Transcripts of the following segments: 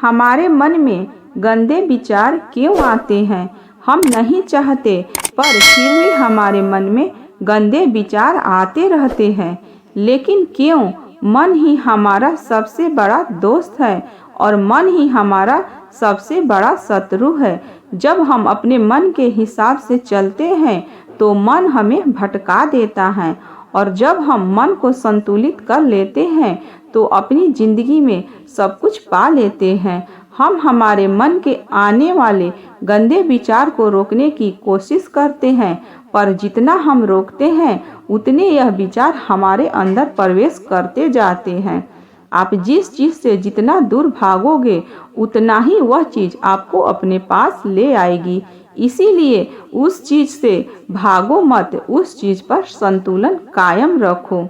हमारे मन में गंदे विचार क्यों आते हैं? हम नहीं चाहते पर फिर भी हमारे मन में गंदे विचार आते रहते हैं। लेकिन क्यों? मन ही हमारा सबसे बड़ा दोस्त है और मन ही हमारा सबसे बड़ा शत्रु है। जब हम अपने मन के हिसाब से चलते हैं तो मन हमें भटका देता है, और जब हम मन को संतुलित कर लेते हैं तो अपनी जिंदगी में सब कुछ पा लेते हैं। हम हमारे मन के आने वाले गंदे विचार को रोकने की कोशिश करते हैं, पर जितना हम रोकते हैं उतने यह विचार हमारे अंदर प्रवेश करते जाते हैं। आप जिस चीज़ से जितना दूर भागोगे उतना ही वह चीज़ आपको अपने पास ले आएगी। इसीलिए उस चीज़ से भागो मत, उस चीज़ पर संतुलन कायम रखो।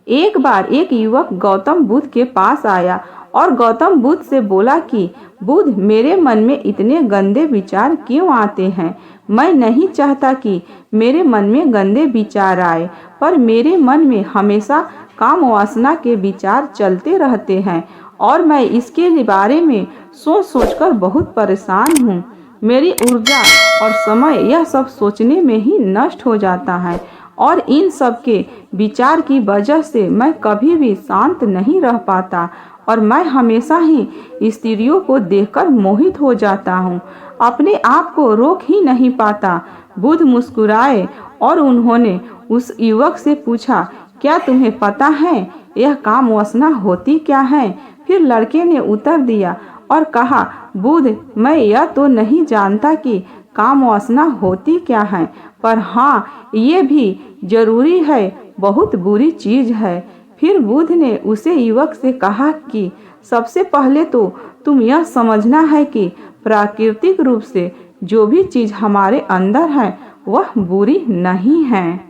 एक बार एक युवक गौतम बुद्ध के पास आया और गौतम बुद्ध से बोला कि बुद्ध, मेरे मन में इतने गंदे विचार क्यों आते हैं? मैं नहीं चाहता कि मेरे मन में गंदे विचार आए, पर मेरे मन में हमेशा काम वासना के विचार चलते रहते हैं और मैं इसके बारे में सोच सोचकर बहुत परेशान हूँ। मेरी ऊर्जा और समय यह सब सोचने में ही नष्ट हो जाता है और इन सब के विचार की वजह से मैं कभी भी शांत नहीं रह पाता और मैं हमेशा ही स्त्रियों को देखकर मोहित हो जाता हूँ, अपने आप को रोक ही नहीं पाता। बुद्ध मुस्कुराए और उन्होंने उस युवक से पूछा, क्या तुम्हें पता है यह काम वासना होती क्या है? फिर लड़के ने उत्तर दिया और कहा, बुद्ध, मैं यह तो नहीं जानता कि काम वासना होती क्या है, पर हाँ, ये भी जरूरी है, बहुत बुरी चीज है। फिर बुद्ध ने उसे युवक से कहा कि सबसे पहले तो तुम यह समझना है कि प्राकृतिक रूप से जो भी चीज हमारे अंदर है वह बुरी नहीं है।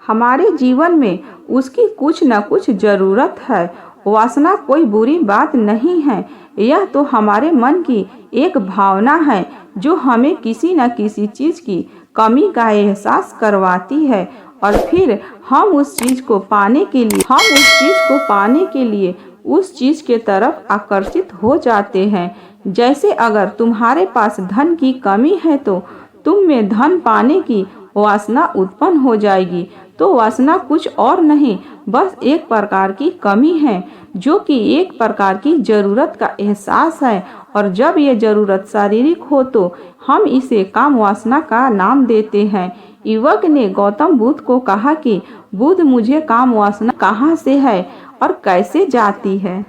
हमारे जीवन में उसकी कुछ न कुछ जरूरत है। वासना कोई बुरी बात नहीं है, यह तो हमारे मन की एक भावना है जो हमें किसी न किसी चीज की कमी का एहसास करवाती है और फिर हम उस चीज को पाने के लिए उस चीज के तरफ आकर्षित हो जाते हैं। जैसे अगर तुम्हारे पास धन की कमी है तो तुम में धन पाने की वासना उत्पन्न हो जाएगी। तो वासना कुछ और नहीं, बस एक प्रकार की कमी है जो कि एक प्रकार की जरूरत का एहसास है, और जब ये जरूरत शारीरिक हो तो हम इसे काम वासना का नाम देते हैं। युवक ने गौतम बुद्ध को कहा कि बुद्ध, मुझे काम वासना कहाँ से है और कैसे जाती है?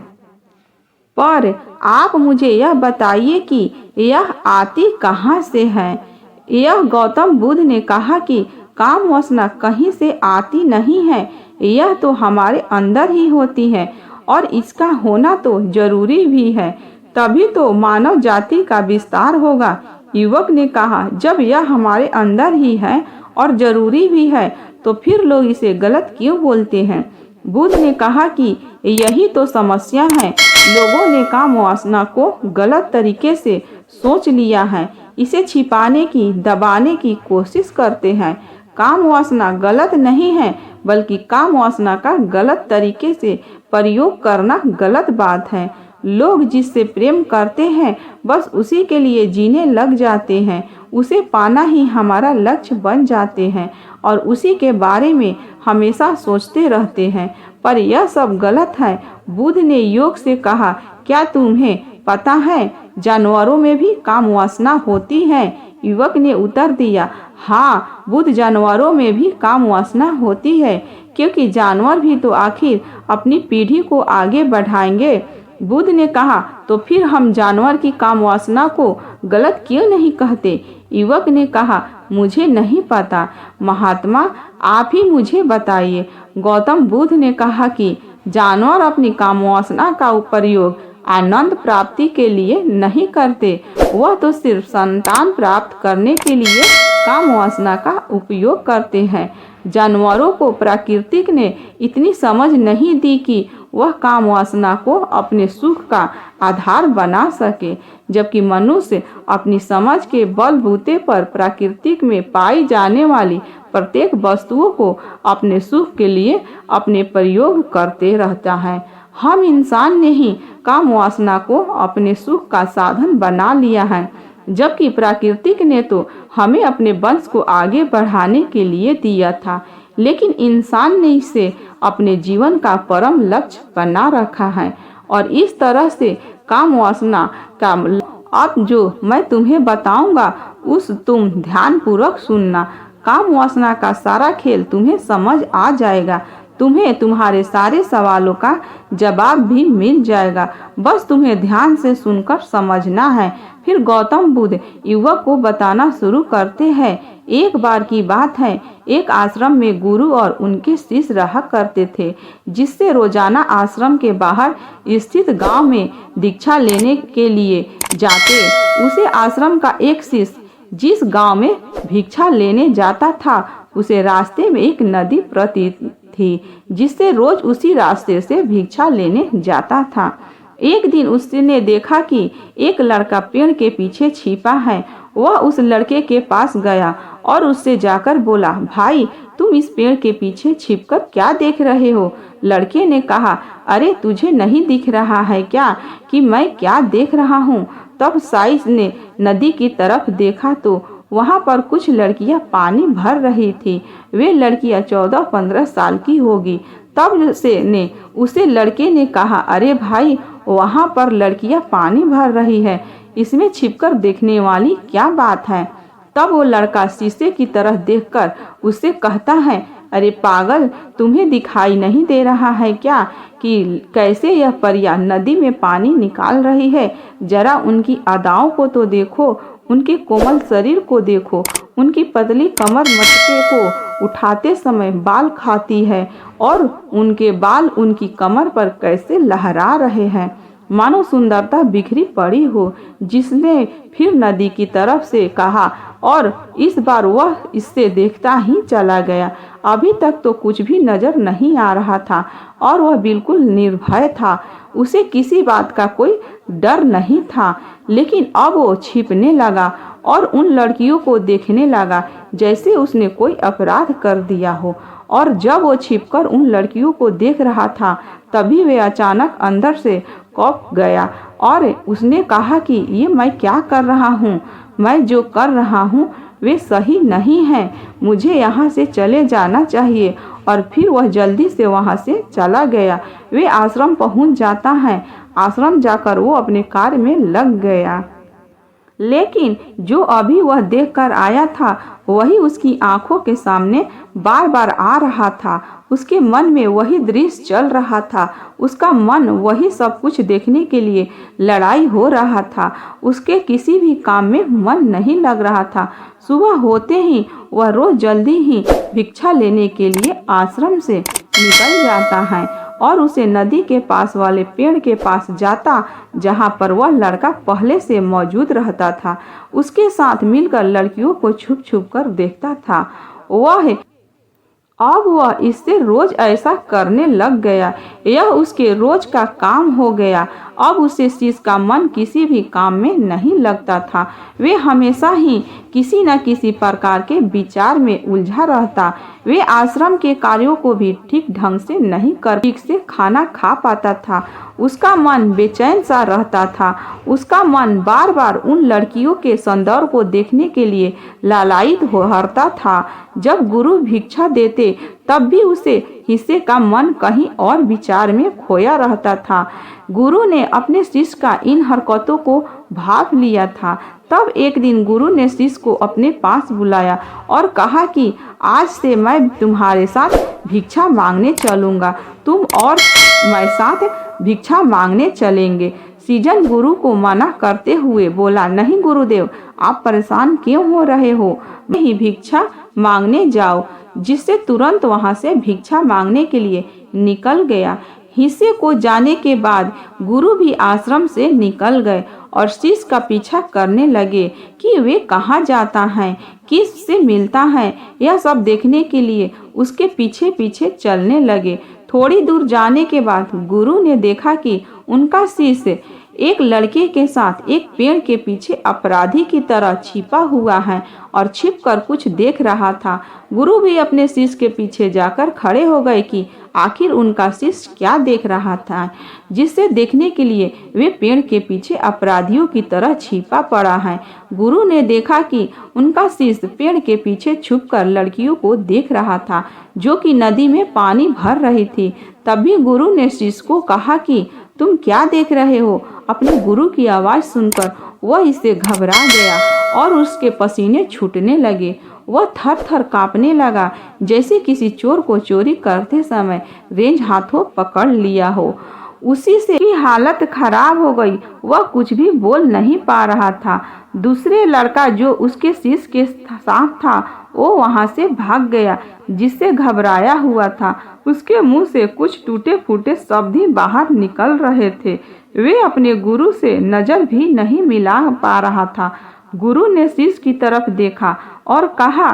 पर आप मुझे यह बताइए कि यह आती कहाँ से है? यह गौतम बुद्ध ने कहा कि काम वासना कहीं से आती नहीं है, यह तो हमारे अंदर ही होती है और इसका होना तो जरूरी भी है, तभी तो मानव जाति का विस्तार होगा। युवक ने कहा, जब यह हमारे अंदर ही है और जरूरी भी है तो फिर लोग इसे गलत क्यों बोलते हैं? बुद्ध ने कहा कि यही तो समस्या है, लोगों ने काम वासना को गलत तरीके से सोच लिया है, इसे छिपाने की, दबाने की कोशिश करते हैं। काम वासना गलत नहीं है, बल्कि काम वासना का गलत तरीके से प्रयोग करना गलत बात है। लोग जिससे प्रेम करते हैं बस उसी के लिए जीने लग जाते हैं, उसे पाना ही हमारा लक्ष्य बन जाते हैं और उसी के बारे में हमेशा सोचते रहते हैं, पर यह सब गलत है। बुद्ध ने योग से कहा, क्या तुम्हें पता है जानवरों में भी काम वासना होती है? युवक ने उत्तर दिया, हाँ बुद्ध, जानवरों में भी काम वासना होती है, क्योंकि जानवर भी तो आखिर अपनी पीढ़ी को आगे बढ़ाएंगे। बुद्ध ने कहा, तो फिर हम जानवर की काम वासना को गलत क्यों नहीं कहते? युवक ने कहा, मुझे नहीं पता, महात्मा आप ही मुझे बताइए। गौतम बुद्ध ने कहा कि जानवर अपनी काम वासना का प्रयोग आनंद प्राप्ति के लिए नहीं करते, वह तो सिर्फ संतान प्राप्त करने के लिए काम वासना का उपयोग करते हैं। जानवरों को प्रकृति ने इतनी समझ नहीं दी कि वह काम वासना को अपने सुख का आधार बना सके, जबकि मनुष्य अपनी समझ के बलबूते पर प्रकृति में पाई जाने वाली प्रत्येक वस्तुओं को अपने सुख के लिए अपने प्रयोग करते रहता है। हम इंसान ने ही काम वासना को अपने सुख का साधन बना लिया है, जबकि प्राकृतिक ने तो हमें अपने वंश को आगे बढ़ाने के लिए दिया था, लेकिन इंसान ने इसे अपने जीवन का परम लक्ष्य बना रखा है। और इस तरह से काम वासना का अब जो मैं तुम्हें बताऊंगा उस तुम ध्यान पूर्वक सुनना। काम वासना का सारा खेल तुम्हें समझ आ जाएगा, तुम्हें तुम्हारे सारे सवालों का जवाब भी मिल जाएगा, बस तुम्हें ध्यान से सुनकर समझना है। फिर गौतम बुद्ध युवक को बताना शुरू करते हैं। एक बार की बात है, एक आश्रम में गुरु और उनके शिष्य रहा करते थे, जिससे रोजाना आश्रम के बाहर स्थित गांव में दीक्षा लेने के लिए जाते। उसे आश्रम का एक शिष्य जिस गांव में भिक्षा लेने जाता था, उसे रास्ते में एक नदी प्रतीत थी, जिससे रोज उसी रास्ते से भिक्षा लेने जाता था। एक दिन उसने देखा कि एक लड़का पेड़ के पीछे छिपा है। वह उस लड़के के पास गया और उससे जाकर बोला, भाई तुम इस पेड़ के पीछे छिपकर क्या देख रहे हो? लड़के ने कहा, अरे तुझे नहीं दिख रहा है क्या कि मैं क्या देख रहा हूँ? तब साइस ने नदी की तरफ देखा तो वहाँ पर कुछ लड़कियाँ पानी भर रही थी। वे लड़कियाँ 14-15 साल की होगी। तब से ने उसे लड़के ने कहा, अरे भाई वहाँ पर लड़कियाँ पानी भर रही है, इसमें छिपकर देखने वाली क्या बात है? तब वो लड़का शीशे की तरफ देखकर उससे कहता है, अरे पागल, तुम्हें दिखाई नहीं दे रहा है क्या कि कैसे यह परियां नदी में पानी निकाल रही है? जरा उनकी अदाओं को तो देखो, उनके कोमल शरीर को देखो, उनकी पतली कमर मटके को उठाते समय बाल खाती है और उनके बाल उनकी कमर पर कैसे लहरा रहे हैं, मानो सुंदरता बिखरी पड़ी हो। जिसने फिर नदी की तरफ से कहा और इस बार वह इससे देखता ही चला गया। अभी तक तो कुछ भी नजर नहीं आ रहा था और वह बिल्कुल निर्भय था। उसे किसी बात का कोई डर नहीं था, लेकिन अब वो छिपने लगा और उन लड़कियों को देखने लगा जैसे उसने कोई अपराध कर दिया हो। और जब वो छिपकर उन लड़कियों को देख रहा था, तभी वे अचानक अंदर से कौप गया और उसने कहा कि ये मैं क्या कर रहा हूँ? मैं जो कर रहा हूँ वे सही नहीं है, मुझे यहाँ से चले जाना चाहिए। और फिर वह जल्दी से वहाँ से चला गया। वे आश्रम पहुँच जाता है। आश्रम जाकर वो अपने कार्य में लग गया, लेकिन जो अभी वह देखकर आया था वही उसकी आंखों के सामने बार बार आ रहा था। उसके मन में वही दृश्य चल रहा था। उसका मन वही सब कुछ देखने के लिए लड़ाई हो रहा था। उसके किसी भी काम में मन नहीं लग रहा था। सुबह होते ही वह रोज जल्दी ही भिक्षा लेने के लिए आश्रम से निकल जाता है और उसे नदी के पास वाले पेड़ के पास जाता, जहाँ पर वह लड़का पहले से मौजूद रहता था। उसके साथ मिलकर लड़कियों को छुप छुप कर देखता था। अब वह इससे रोज ऐसा करने लग गया। यह उसके रोज का काम हो गया। अब उसे चीज का मन किसी भी काम में नहीं लगता था। वे हमेशा ही किसी न किसी प्रकार के विचार में उलझा रहता। वे आश्रम के कार्यों को भी ठीक ढंग से नहीं कर, ठीक से खाना खा पाता था। उसका मन बेचैन सा रहता था। उसका मन बार बार उन लड़कियों के सौंदर्य को देखने के लिए लालायित होता था। जब गुरु भिक्षा देते तब भी उसे हिस्से का मन कहीं और विचार में खोया रहता था। गुरु ने अपने शिष्य का इन हरकतों को भाप लिया था। तब एक दिन गुरु ने शिष्य को अपने पास बुलाया और कहा कि आज से मैं तुम्हारे साथ भिक्षा मांगने चलूँगा। तुम और मैं साथ भिक्षा मांगने चलेंगे। सीजन गुरु को मना करते हुए बोला, नहीं गुरुदेव, आप परेशान क्यों हो रहे हो? मैं ही भिक्षा मांगने जाओ। जिससे तुरंत वहां से भिक्षा मांगने के लिए निकल गया। हिस्से को जाने के बाद गुरु भी आश्रम से निकल गए और शिष्य का पीछा करने लगे कि वे कहाँ जाता है, किस से मिलता है। यह सब देखने के लिए उसके पीछे पीछे चलने लगे। थोड़ी दूर जाने के बाद गुरु ने देखा कि उनका शिष्य एक लड़के के साथ एक पेड़ के पीछे अपराधी की तरह छिपा हुआ है और छिपकर कुछ देख रहा था। गुरु भी अपने शिष्य के पीछे जाकर खड़े हो गए कि आखिर उनका शिष्य क्या देख रहा था जिससे देखने के लिए वे पेड़ के पीछे अपराधियों की तरह छिपा पड़ा है। गुरु ने देखा कि उनका शिष्य पेड़ के पीछे छुपकर लड़कियों को देख रहा था जो कि नदी में पानी भर रही थी। तभी गुरु ने शिष्य को कहा कि तुम क्या देख रहे हो? अपने गुरु की आवाज़ सुनकर वह इससे घबरा गया और उसके पसीने छूटने लगे। वह थर थर कांपने लगा जैसे किसी चोर को चोरी करते समय रेंज हाथों पकड़ लिया हो। उसी से की हालत खराब हो गई। वह कुछ भी बोल नहीं पा रहा था। दूसरे लड़का जो उसके शिष्य के साथ था वो वहां से भाग गया जिससे घबराया हुआ था। उसके मुंह से कुछ टूटे फूटे शब्द ही बाहर निकल रहे थे। वे अपने गुरु से नजर भी नहीं मिला पा रहा था। गुरु ने शिष्य की तरफ देखा और कहा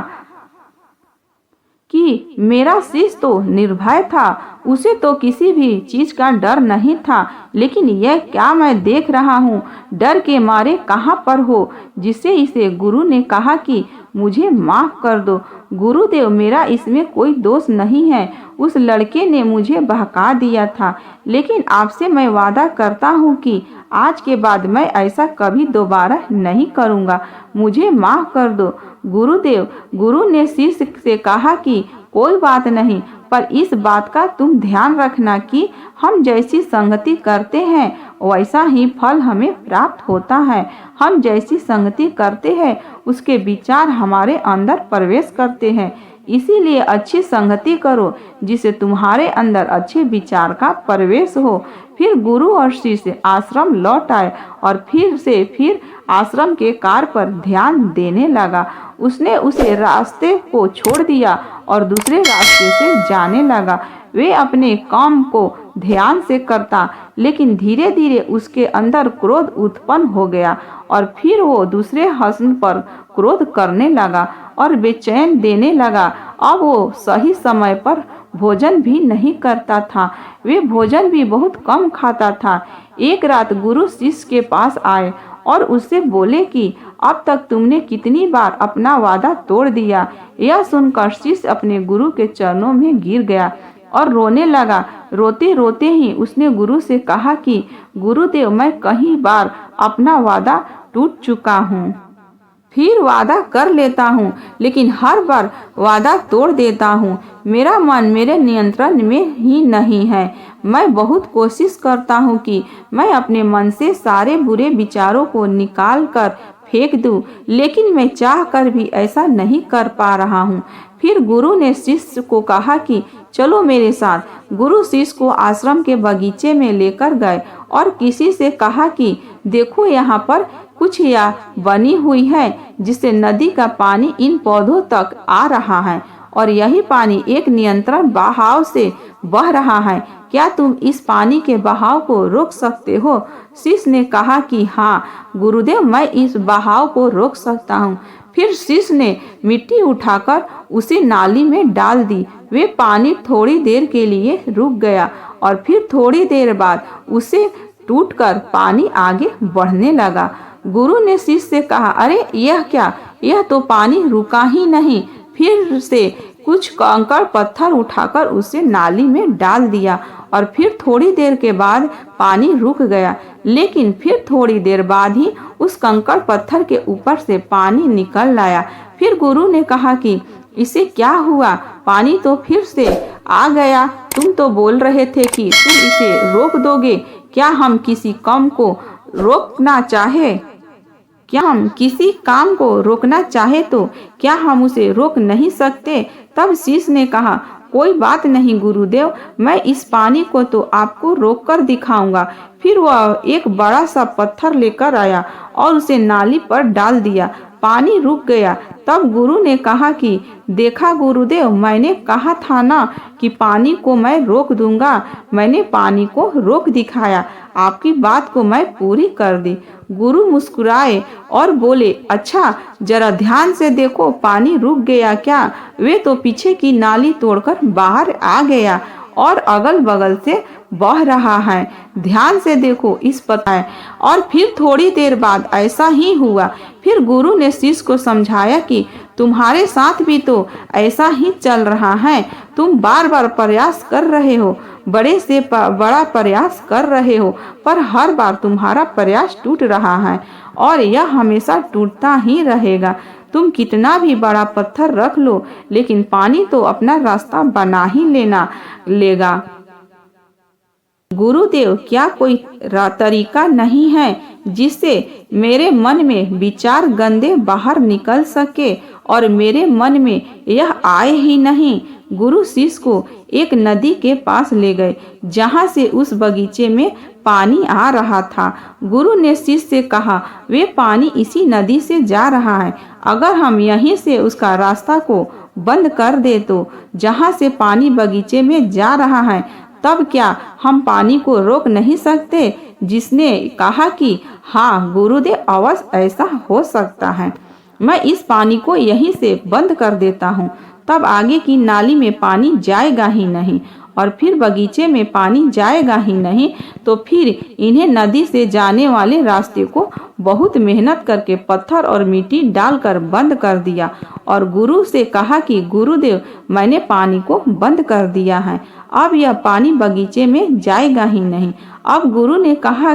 कि मेरा शिष्य तो निर्भय था, उसे तो किसी भी चीज का डर नहीं था, लेकिन यह क्या मैं देख रहा हूँ? डर के मारे कहाँ पर हो? जिससे इसे गुरु ने कहा कि मुझे माफ कर दो गुरुदेव, मेरा इसमें कोई दोष नहीं है। उस लड़के ने मुझे बहका दिया था, लेकिन आपसे मैं वादा करता हूँ कि आज के बाद मैं ऐसा कभी दोबारा नहीं करूँगा। मुझे माफ कर दो गुरुदेव। गुरु ने शिष्य से कहा कि कोई बात नहीं, पर इस बात का तुम ध्यान रखना कि हम जैसी संगति करते हैं वैसा ही फल हमें प्राप्त होता है। हम जैसी संगति करते हैं उसके विचार हमारे अंदर प्रवेश करते हैं। इसीलिए अच्छी संगति करो जिससे तुम्हारे अंदर अच्छे विचार का प्रवेश हो। फिर गुरु और शिष्य आश्रम लौट आए और फिर आश्रम के कार्य पर ध्यान देने लगा। उसने उसे रास्ते को छोड़ दिया और दूसरे रास्ते से जाने लगा। वे अपने काम को ध्यान से करता, लेकिन धीरे धीरे उसके अंदर क्रोध उत्पन्न हो गया और फिर वो दूसरे हसन पर क्रोध करने लगा और बेचैन देने लगा। अब वो सही समय पर भोजन भी नहीं करता था। वे भोजन भी बहुत कम खाता था। एक रात गुरु शिष्य के पास आए और उससे बोले कि अब तक तुमने कितनी बार अपना वादा तोड़ दिया। यह सुनकर शिष्य अपने गुरु के चरणों में गिर गया और रोने लगा। रोते रोते ही उसने गुरु से कहा कि गुरुदेव, मैं कई बार अपना वादा टूट चुका हूँ, फिर वादा कर लेता हूँ, लेकिन हर बार वादा तोड़ देता हूँ। मेरा मन मेरे नियंत्रण में ही नहीं है। मैं बहुत कोशिश करता हूँ कि मैं अपने मन से सारे बुरे विचारों को निकाल कर फेंक दूँ, लेकिन मैं चाह कर भी ऐसा नहीं कर पा रहा हूँ। फिर गुरु ने शिष्य को कहा कि चलो मेरे साथ। गुरु शिष्य को आश्रम के बगीचे में लेकर गए और किसी से कहा कि देखो यहाँ पर कुछ या बनी हुई है जिससे नदी का पानी इन पौधों तक आ रहा है और यही पानी एक नियंत्रण बहाव से बह रहा है। क्या तुम इस पानी के बहाव को रोक सकते हो? शिष्य ने कहा कि हाँ गुरुदेव, मैं इस बहाव को रोक सकता हूँ। फिर शिष्य ने मिट्टी उठाकर उसे नाली में डाल दी। वे पानी थोड़ी देर के लिए रुक गया और फिर थोड़ी देर बाद उसे टूटकर पानी आगे बढ़ने लगा। गुरु ने शिष्य से कहा, अरे यह क्या? यह तो पानी रुका ही नहीं। फिर से कुछ कंकड़ पत्थर उठाकर उसे नाली में डाल दिया और फिर थोड़ी देर के बाद पानी रुक गया, लेकिन फिर थोड़ी देर बाद ही उस कंकड़ पत्थर के ऊपर से पानी निकल आया। फिर गुरु ने कहा कि इसे क्या हुआ? पानी तो फिर से आ गया। तुम तो बोल रहे थे कि तुम इसे रोक दोगे। क्या हम किसी काम को रोकना चाहे तो क्या हम उसे रोक नहीं सकते? तब शिष्य ने कहा, कोई बात नहीं गुरुदेव, मैं इस पानी को तो आपको रोक कर दिखाऊंगा। फिर वह एक बड़ा सा पत्थर लेकर आया और उसे नाली पर डाल दिया। पानी रुक गया। तब गुरु ने कहा कि देखा गुरुदेव, मैंने कहा था ना कि पानी को मैं रोक दूंगा। मैंने पानी को रोक दिखाया। आपकी बात को मैं पूरी कर दी। गुरु मुस्कुराए और बोले, अच्छा जरा ध्यान से देखो, पानी रुक गया क्या? वे तो पीछे की नाली तोड़कर बाहर आ गया और अगल बगल से बह रहा है। ध्यान से देखो इस पता है। और फिर थोड़ी देर बाद ऐसा ही हुआ। फिर गुरु ने शिष्य को समझाया कि तुम्हारे साथ भी तो ऐसा ही चल रहा है। तुम बार बार प्रयास कर रहे हो, बड़े से बड़ा प्रयास कर रहे हो, पर हर बार तुम्हारा प्रयास टूट रहा है और यह हमेशा टूटता ही रहेगा। तुम कितना भी बड़ा पत्थर रख लो, लेकिन पानी तो अपना रास्ता बना ही लेगा। गुरुदेव, क्या कोई तरीका नहीं है जिससे मेरे मन में विचार गंदे बाहर निकल सके और मेरे मन में यह आए ही नहीं? गुरु शिष्य को एक नदी के पास ले गए, जहाँ से उस बगीचे में पानी आ रहा था। गुरु ने शिष्य से कहा, वे पानी इसी नदी से जा रहा है। अगर हम यहीं से उसका रास्ता को बंद कर दे तो जहाँ से पानी बगीचे में जा रहा है, तब क्या हम पानी को रोक नहीं सकते? जिसने कहा कि हाँ गुरुदेव, अवश्य ऐसा हो सकता है। मैं इस पानी को यहीं से बंद कर देता हूँ, तब आगे की नाली में पानी जाएगा ही नहीं और फिर बगीचे में पानी जाएगा ही नहीं। तो फिर इन्हें नदी से जाने वाले रास्ते को बहुत मेहनत करके पत्थर और मिट्टी डालकर बंद कर दिया और गुरु से कहा कि गुरुदेव, मैंने पानी को बंद कर दिया है, अब यह पानी बगीचे में जाएगा ही नहीं। अब गुरु ने कहा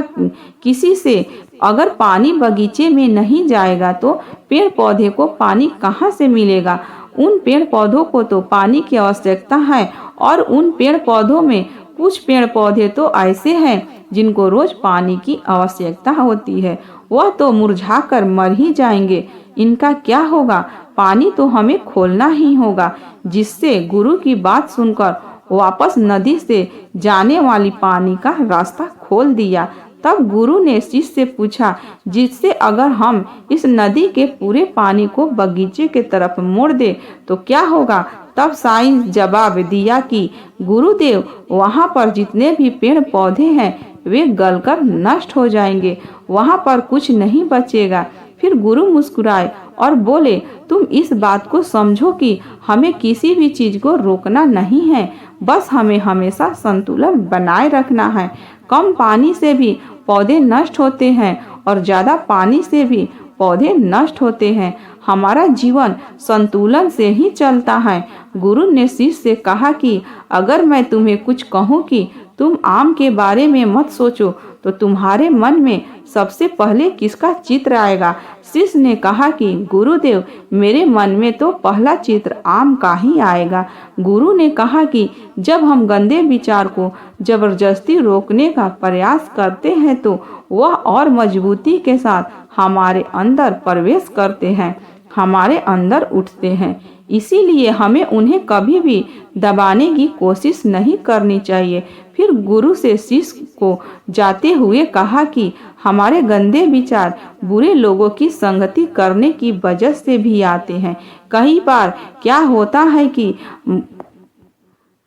किसी से, अगर पानी बगीचे में नहीं जाएगा तो पेड़ पौधे को पानी कहाँ से मिलेगा? उन पेड़ पौधों को तो पानी की आवश्यकता है और उन पेड़ पौधों में कुछ पेड़ पौधे तो ऐसे हैं जिनको रोज पानी की आवश्यकता होती है, वह तो मुरझाकर मर ही जाएंगे। इनका क्या होगा? पानी तो हमें खोलना ही होगा। जिससे गुरु की बात सुनकर वापस नदी से जाने वाली पानी का रास्ता खोल दिया। तब गुरु ने शिष्य से पूछा, जिससे अगर हम इस नदी के पूरे पानी को बगीचे के तरफ मोड़ दे तो क्या होगा? तब साईं जवाब दिया कि गुरुदेव, वहाँ पर जितने भी पेड़ पौधे हैं वे गलकर नष्ट हो जाएंगे, वहाँ पर कुछ नहीं बचेगा। फिर गुरु मुस्कुराए और बोले, तुम इस बात को समझो कि हमें किसी भी चीज को रोकना नहीं है, बस हमें हमेशा संतुलन बनाए रखना है। कम पानी से भी पौधे नष्ट होते हैं और ज्यादा पानी से भी पौधे नष्ट होते हैं। हमारा जीवन संतुलन से ही चलता है। गुरु ने शिष्य से कहा कि अगर मैं तुम्हें कुछ कहूँ कि तुम आम के बारे में मत सोचो, तो तुम्हारे मन में सबसे पहले किसका चित्र आएगा? शिष्य ने कहा कि गुरुदेव, मेरे मन में तो पहला चित्र आम का ही आएगा। गुरु ने कहा कि जब हम गंदे विचार को जबरदस्ती रोकने का प्रयास करते हैं तो वह और मजबूती के साथ हमारे अंदर प्रवेश करते हैं, हमारे अंदर उठते हैं। इसीलिए हमें उन्हें कभी भी दबाने की कोशिश नहीं करनी चाहिए। फिर गुरु से शिष्य को जाते हुए कहा कि हमारे गंदे विचार बुरे लोगों की संगति करने की वजह से भी आते हैं। कई बार क्या होता है कि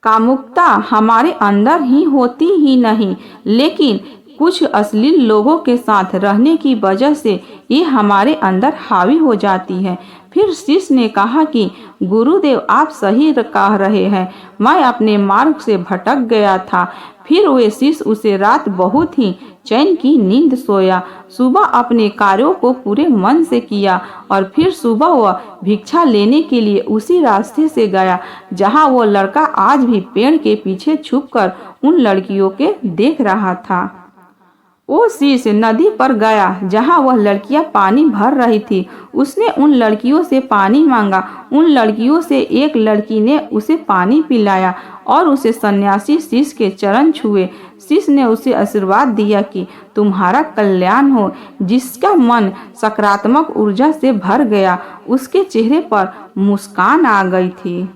कामुकता हमारे अंदर ही होती ही नहीं, लेकिन कुछ अश्लील लोगों के साथ रहने की वजह से ये हमारे अंदर हावी हो जाती है। फिर शिष्य ने कहा कि गुरुदेव, आप सही कह रहे हैं, मैं अपने मार्ग से भटक गया था। फिर वे शिष्य उसे रात बहुत ही चैन की नींद सोया। सुबह अपने कार्यों को पूरे मन से किया और फिर सुबह वह भिक्षा लेने के लिए उसी रास्ते से गया जहां वो लड़का आज भी पेड़ के पीछे छुपकर उन लड़कियों के देख रहा था। वो शिष्य नदी पर गया जहां वह लड़कियां पानी भर रही थी। उसने उन लड़कियों से पानी मांगा। उन लड़कियों से एक लड़की ने उसे पानी पिलाया और उसे सन्यासी शिष्य के चरण छुए। शिष्य ने उसे आशीर्वाद दिया कि तुम्हारा कल्याण हो। जिसका मन सकारात्मक ऊर्जा से भर गया, उसके चेहरे पर मुस्कान आ गई थी,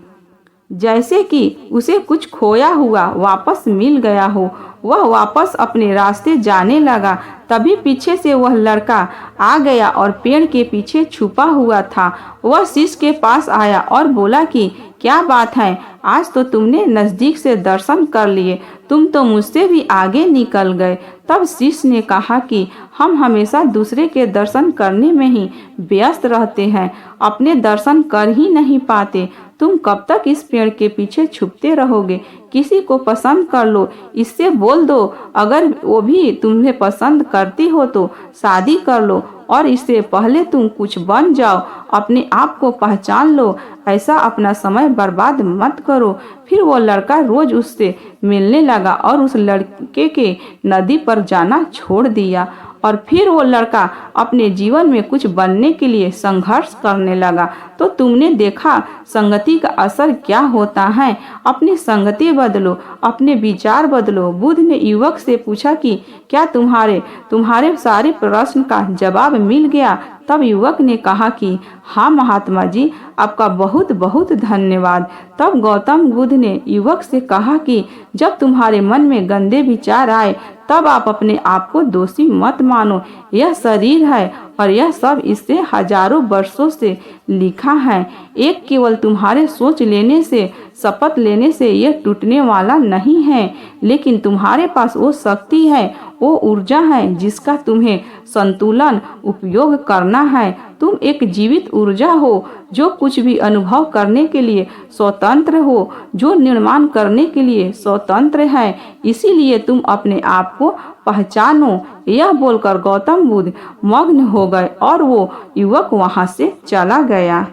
जैसे कि उसे कुछ खोया हुआ वापस मिल गया हो। वह वापस अपने रास्ते जाने लगा। तभी पीछे से वह लड़का आ गया और पेड़ के पीछे छुपा हुआ था। वह शिष्य के पास आया और बोला कि क्या बात है, आज तो तुमने नजदीक से दर्शन कर लिए, तुम तो मुझसे भी आगे निकल गए। तब शिष्य ने कहा कि हम हमेशा दूसरे के दर्शन करने में ही व्यस्त रहते हैं, अपने दर्शन कर ही नहीं पाते। तुम कब तक इस पेड़ के पीछे छुपते रहोगे? किसी को पसंद कर लो, इससे बोल बोल दो, अगर वो भी तुम्हें पसंद करती हो तो शादी कर लो, और इससे पहले तुम कुछ बन जाओ, अपने आप को पहचान लो, ऐसा अपना समय बर्बाद मत करो। फिर वो लड़का रोज उससे मिलने लगा और उस लड़के के नदी पर जाना छोड़ दिया। और फिर वो लड़का अपने जीवन में कुछ बनने के लिए संघर्ष करने लगा। तो तुमने देखा संगति का असर क्या होता है। अपनी संगति बदलो, अपने विचार बदलो। बुद्ध ने युवक से पूछा कि क्या तुम्हारे सारे प्रश्न का जवाब मिल गया। तब युवक ने कहा कि हाँ महात्मा जी, आपका बहुत बहुत धन्यवाद। तब गौतम बुद्ध ने युवक से कहा कि जब तुम्हारे मन में गंदे विचार आए तब आप अपने आप को दोषी मत मानो। यह शरीर है और यह सब इससे हजारों वर्षों से लिखा है। एक केवल तुम्हारे सोच लेने से, शपथ लेने से यह टूटने वाला नहीं है, लेकिन तुम्हारे पास वो शक्ति है, वो ऊर्जा है जिसका तुम्हें संतुलन उपयोग करना है। तुम एक जीवित ऊर्जा हो जो कुछ भी अनुभव करने के लिए स्वतंत्र हो, जो निर्माण करने के लिए स्वतंत्र है। इसीलिए तुम अपने आप को पहचानो। यह बोलकर गौतम बुद्ध मग्न हो गए और वो युवक वहां से चला गया।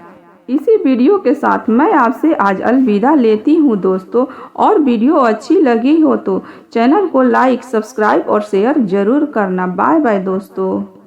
इसी वीडियो के साथ मैं आपसे आज अलविदा लेती हूँ दोस्तों। और वीडियो अच्छी लगी हो तो चैनल को लाइक, सब्सक्राइब और शेयर जरूर करना। बाय बाय दोस्तों।